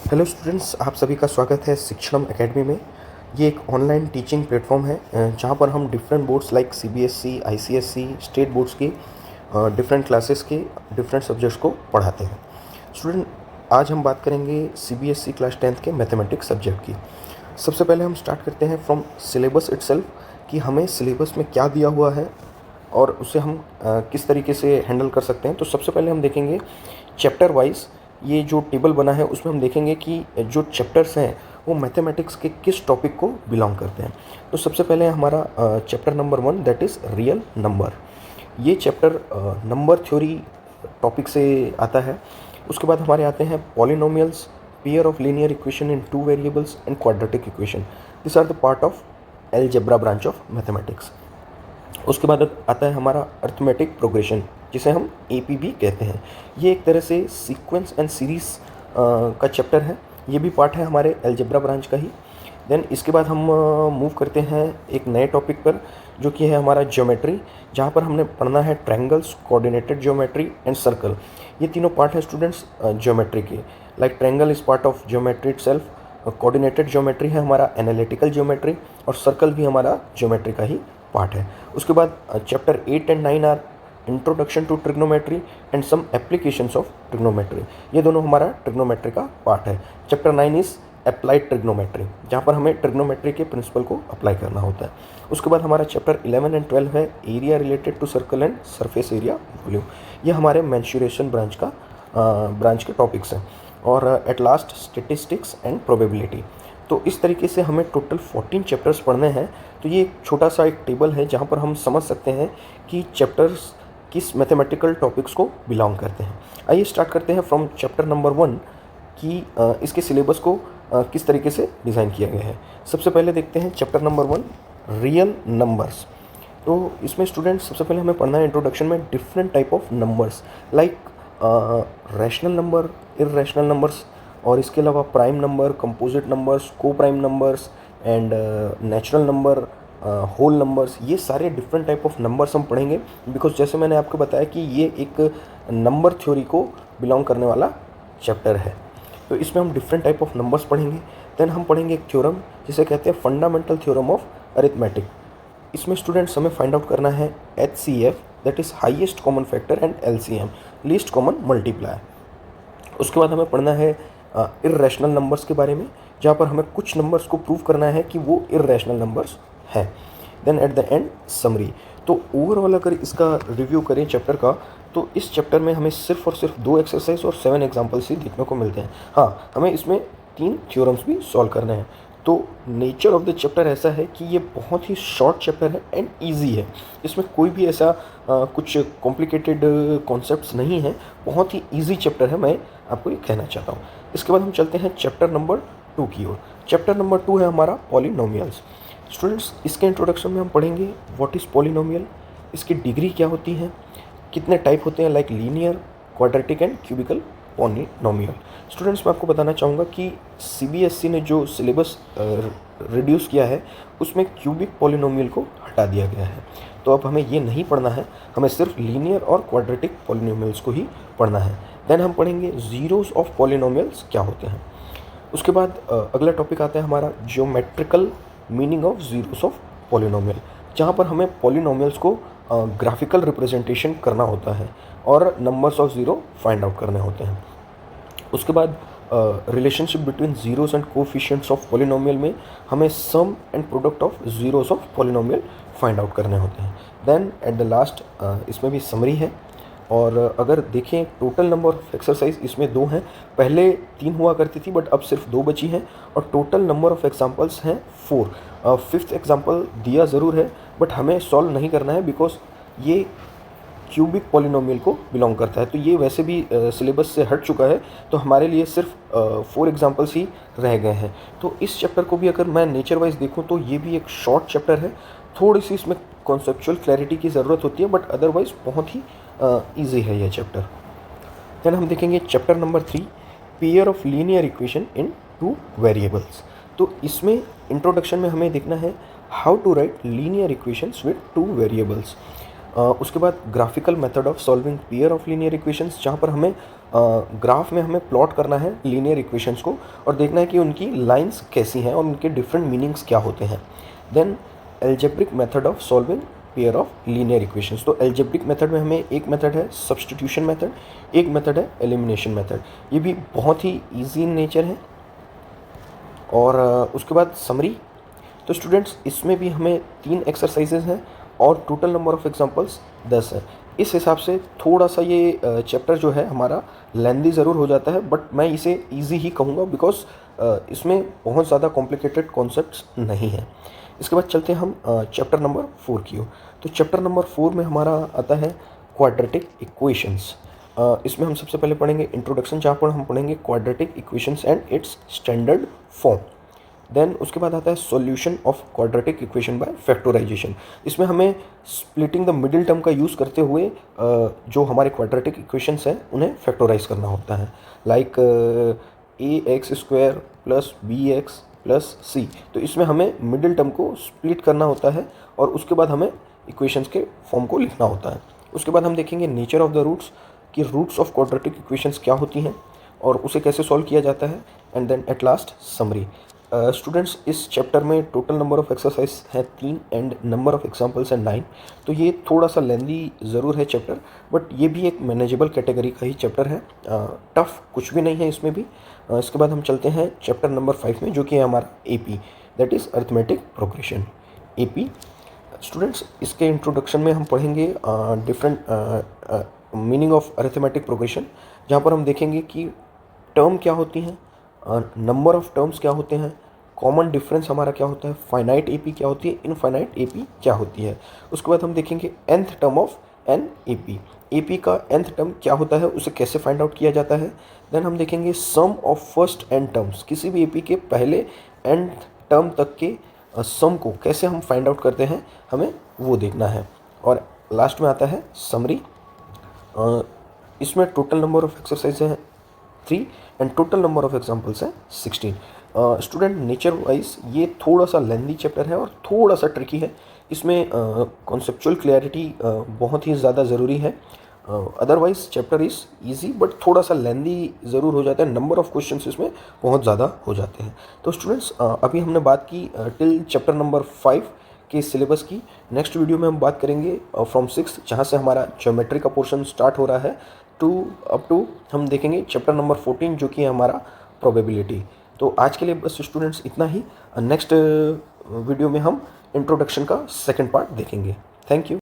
Hello students, आप सभी का स्वागत है शिक्षणम एकेडमी में। ये एक ऑनलाइन टीचिंग प्लेटफॉर्म है जहाँ पर हम different boards like CBSE, ICSE, state boards की डिफरेंट क्लासेस के डिफरेंट सब्जेक्ट्स को पढ़ाते हैं। स्टूडेंट, आज हम बात करेंगे सीबीएसई क्लास 10th के मैथमेटिक्स सब्जेक्ट की। सबसे पहले हम स्टार्ट करते हैं फ्रॉम सिलेबस इटसेल्फ कि हमें सिलेबस में क्या दिया हुआ है और उसे हम किस तरीके से हैंडल कर सकते हैं। तो सबसे पहले हम देखेंगे चैप्टर वाइज। ये जो टेबल बना है उसमें हम देखेंगे कि जो चैप्टर्स हैं वो मैथमेटिक्स के किस टॉपिक को बिलोंग करते हैं। तो सबसे पहले हमारा chapter number 1 that is real number. ये चैप्टर नंबर थ्योरी टॉपिक से आता है। उसके बाद हमारे आते हैं polynomials, pair of linear equation in two variables and quadratic equation. This are the part of algebra branch of mathematics. उसके बाद आता है हमारा अर्थमेटिक प्रोग्रेशन, जिसे हम एपी भी कहते हैं। ये एक तरह से सीक्वेंस एंड सीरीज का चैप्टर है। ये भी पार्ट है हमारे अलजेब्रा ब्रांच का ही। देन इसके बाद हम मूव करते हैं एक नए टॉपिक पर, जो कि है हमारा ज्योमेट्री, जहाँ पर हमने पढ़ना है triangles, coordinated geometry and circle. ये तीनों पार्ट है स्टूडेंट्स ज्योमेट्री के। Like triangle is part of geometry itself, coordinated geometry है हमारा एनालिटिकल ज्योमेट्री, और सर्कल भी हमारा ज्योमेट्री का ही पार्ट है। उसके बाद chapter 8 and 9 are introduction to trigonometry and some applications of trigonometry. ये दोनों हमारा ट्रिग्नोमेट्री का पार्ट है। चैप्टर 9 इज अप्लाइड ट्रिग्नोमेट्री, जहाँ पर हमें ट्रिग्नोमेट्री के प्रिंसिपल को अप्लाई करना होता है। उसके बाद हमारा चैप्टर 11 एंड 12 है area related to circle and surface area volume. ये हमारे मेंसुरेशन ब्रांच के टॉपिक्स हैं। और at last statistics and probability. तो इस तरीके से हमें टोटल 14 चैप्टर्स पढ़ने हैं। तो ये एक छोटा सा एक टेबल है जहाँ पर हम समझ सकते हैं कि चैप्टर्स किस मैथमेटिकल टॉपिक्स को बिलोंग करते हैं। आइए स्टार्ट करते हैं फ्रॉम चैप्टर नंबर 1 कि इसके सिलेबस को किस तरीके से डिज़ाइन किया गया है। सबसे पहले देखते हैं चैप्टर नंबर 1 रियल नंबर्स। तो इसमें स्टूडेंट्स सबसे पहले हमें पढ़ना है इंट्रोडक्शन में different type of numbers like rational number, irrational numbers, और इसके अलावा prime number, composite numbers, coprime numbers and natural number, whole numbers. ये सारे डिफरेंट टाइप ऑफ नंबर्स हम पढ़ेंगे, बिकॉज जैसे मैंने आपको बताया कि ये एक नंबर थ्योरी को बिलोंग करने वाला चैप्टर है। तो इसमें हम डिफरेंट टाइप ऑफ नंबर्स पढ़ेंगे। देन हम पढ़ेंगे एक थ्योरम जिसे कहते हैं फंडामेंटल थ्योरम ऑफ अरिथमेटिक। इसमें स्टूडेंट्स हमें फाइंड आउट करना है HCF, that is highest common factor, and LCM, least common multiplier. उसके बाद हमें पढ़ना है इर्रेशनल नंबर्स के बारे में, जहाँ पर हमें कुछ नंबर्स को प्रूव करना है कि वो इर्रेशनल नंबर्स हैं। Then at the end summary. तो ओवरऑल अगर इसका रिव्यू करें चैप्टर का, तो इस चैप्टर में हमें सिर्फ और सिर्फ 2 एक्सरसाइज और 7 एग्जाम्पल्स ही देखने को मिलते हैं। हाँ, हमें इसमें 3 थ्योरम्स भी सॉल्व करने हैं। तो नेचर ऑफ द चैप्टर ऐसा है कि ये बहुत ही शॉर्ट चैप्टर है एंड ईजी है। इसमें कोई भी ऐसा कुछ कॉम्प्लिकेटेड कॉन्सेप्ट्स नहीं है। बहुत ही ईजी चैप्टर है, मैं आपको ये कहना चाहता हूँ। इसके बाद हम चलते हैं चैप्टर नंबर 2 की ओर। चैप्टर नंबर 2 है हमारा पॉलिनोमियल्स। स्टूडेंट्स, इसके इंट्रोडक्शन में हम पढ़ेंगे व्हाट इज़ पॉलिनोमियल, इसकी डिग्री क्या होती है, कितने टाइप होते हैं like linear, quadratic and cubical polynomial. Students, मैं आपको बताना चाहूँगा कि सीबीएसई ने जो सिलेबस रिड्यूस किया है उसमें क्यूबिक पॉलिनोमियल को हटा दिया गया है। तो अब हमें ये नहीं पढ़ना है, हमें सिर्फ लीनियर और क्वाड्रेटिक पॉलिनोमियल्स को ही पढ़ना है। देन हम पढ़ेंगे जीरोस ऑफ पॉलिनोमियल्स क्या होते हैं। उसके बाद अगला टॉपिक आता है हमारा geometrical meaning of zeros of polynomial, जहाँ पर हमें पॉलिनोमियल्स को ग्राफिकल रिप्रेजेंटेशन करना होता है और numbers of zero find out करने होते हैं। उसके बाद relationship between zeros and coefficients of polynomial में हमें sum and product of zeros of polynomial find out करने होते हैं। देन एट द लास्ट इसमें भी समरी है। और अगर देखें टोटल नंबर ऑफ एक्सरसाइज इसमें 2 हैं, पहले 3 हुआ करती थी बट अब सिर्फ 2 बची हैं। और टोटल नंबर ऑफ एग्जांपल्स हैं 4। 5th एग्जांपल दिया ज़रूर है बट हमें सॉल्व नहीं करना है, बिकॉज ये क्यूबिक पॉलिनोमियल को बिलोंग करता है। तो ये वैसे भी सिलेबस से हट चुका है, तो हमारे लिए सिर्फ 4 एग्जांपल्स ही रह गए हैं। तो इस चैप्टर को भी अगर मैं नेचर वाइज देखूँ तो ये भी एक शॉर्ट चैप्टर है। थोड़ी सी इसमें कॉन्सेप्चुअल क्लैरिटी की ज़रूरत होती है, बट अदरवाइज बहुत ही ईजी है यह चैप्टर। देन हम देखेंगे chapter number 3 pair of linear equation in 2 variables. तो इसमें इंट्रोडक्शन में हमें देखना है how to write linear equations with 2 variables. उसके बाद graphical method of solving pair of linear equations, जहाँ पर हमें ग्राफ में हमें प्लॉट करना है लीनियर इक्वेशंस को और देखना है कि उनकी लाइंस कैसी हैं और उनके डिफरेंट मीनिंग्स क्या होते हैं। Then algebraic method of solving pair of linear equations. तो एल्जेब्रिक मेथड में हमें एक मेथड है सब्स्टिट्यूशन मेथड, एक मेथड है एलिमिनेशन मेथड। ये भी बहुत ही ईजी इन नेचर है। और उसके बाद समरी। तो स्टूडेंट्स इसमें भी हमें 3 एक्सरसाइजेज हैं और टोटल नंबर ऑफ एग्जांपल्स 10 है। इस हिसाब से थोड़ा सा ये चैप्टर जो है हमारा लेंदी ज़रूर हो जाता है, बट मैं इसे इजी ही कहूँगा बिकॉज इसमें बहुत ज़्यादा कॉम्प्लिकेटेड कॉन्सेप्ट्स नहीं हैं। इसके बाद चलते हैं हम चैप्टर नंबर 4 की ओर। तो चैप्टर नंबर 4 में हमारा आता है क्वाड्रेटिक इक्वेशंस। इसमें हम सबसे पहले पढ़ेंगे इंट्रोडक्शन, जहाँ पर हम पढ़ेंगे quadratic equations and its standard form. Then उसके बाद आता है solution of quadratic equation by factorisation. इसमें हमें स्प्लिटिंग द मिडिल टर्म का यूज़ करते हुए जो हमारे क्वाड्रेटिक इक्वेशंस हैं उन्हें फैक्टराइज करना होता है, like ax² plus bx plus c। तो इसमें हमें मिडिल टर्म को स्प्लिट करना होता है और उसके बाद हमें इक्वेशंस के फॉर्म को लिखना होता है। उसके बाद हम देखेंगे नेचर ऑफ द रूट्स, कि रूट्स ऑफ क्वाड्रेटिक इक्वेशंस क्या होती हैं और उसे कैसे सॉल्व किया जाता है। And then at last summary. Students इस चैप्टर में टोटल नंबर ऑफ एक्सरसाइज है 3 एंड नंबर ऑफ एग्जांपल्स है 9। तो ये थोड़ा सा लेंदी ज़रूर है चैप्टर, बट ये भी एक मैनेजेबल कैटेगरी का ही चैप्टर है। टफ कुछ भी नहीं है इसमें भी। इसके बाद हम चलते हैं चैप्टर नंबर 5 में, जो कि है हमारा AP, that is arithmetic progression. AP students इसके इंट्रोडक्शन में हम पढ़ेंगे different meaning of arithmetic progression, जहाँ पर हम देखेंगे कि टर्म क्या होती हैं, नंबर ऑफ टर्म्स क्या होते हैं, कॉमन डिफरेंस हमारा क्या होता है, फाइनाइट AP क्या होती है, इनफाइनाइट AP क्या होती है। उसके बाद हम देखेंगे nth term of an AP का nth टर्म क्या होता है, उसे कैसे फाइंड आउट किया जाता है। देन हम देखेंगे सम ऑफ फर्स्ट n टर्म्स, किसी भी AP के पहले nth टर्म तक के सम को कैसे हम फाइंड आउट करते हैं, हमें वो देखना है। और लास्ट में आता है समरी। इसमें टोटल नंबर ऑफ एक्सरसाइज हैं 3 and total number of examples हैं 16। स्टूडेंट नेचर वाइज ये थोड़ा सा लेंदी चैप्टर है और थोड़ा सा ट्रिकी है। इसमें कॉन्सेप्चुअल क्लैरिटी बहुत ही ज़्यादा ज़रूरी है। Otherwise chapter is easy, but थोड़ा सा लेंदी ज़रूर हो जाता है। नंबर ऑफ क्वेश्चंस इसमें बहुत ज़्यादा हो जाते हैं। तो स्टूडेंट्स अभी हमने बात की टिल चैप्टर नंबर 5 के सिलेबस की। नेक्स्ट वीडियो में हम बात करेंगे फ्रॉम 6, जहाँ से हमारा ज्योमेट्री का पोर्शन स्टार्ट हो रहा है, अप टू हम देखेंगे चैप्टर नंबर 14, जो कि है हमारा प्रोबेबिलिटी। तो आज के लिए बस स्टूडेंट्स इतना ही। नेक्स्ट वीडियो में हम इंट्रोडक्शन का सेकंड पार्ट देखेंगे। Thank you.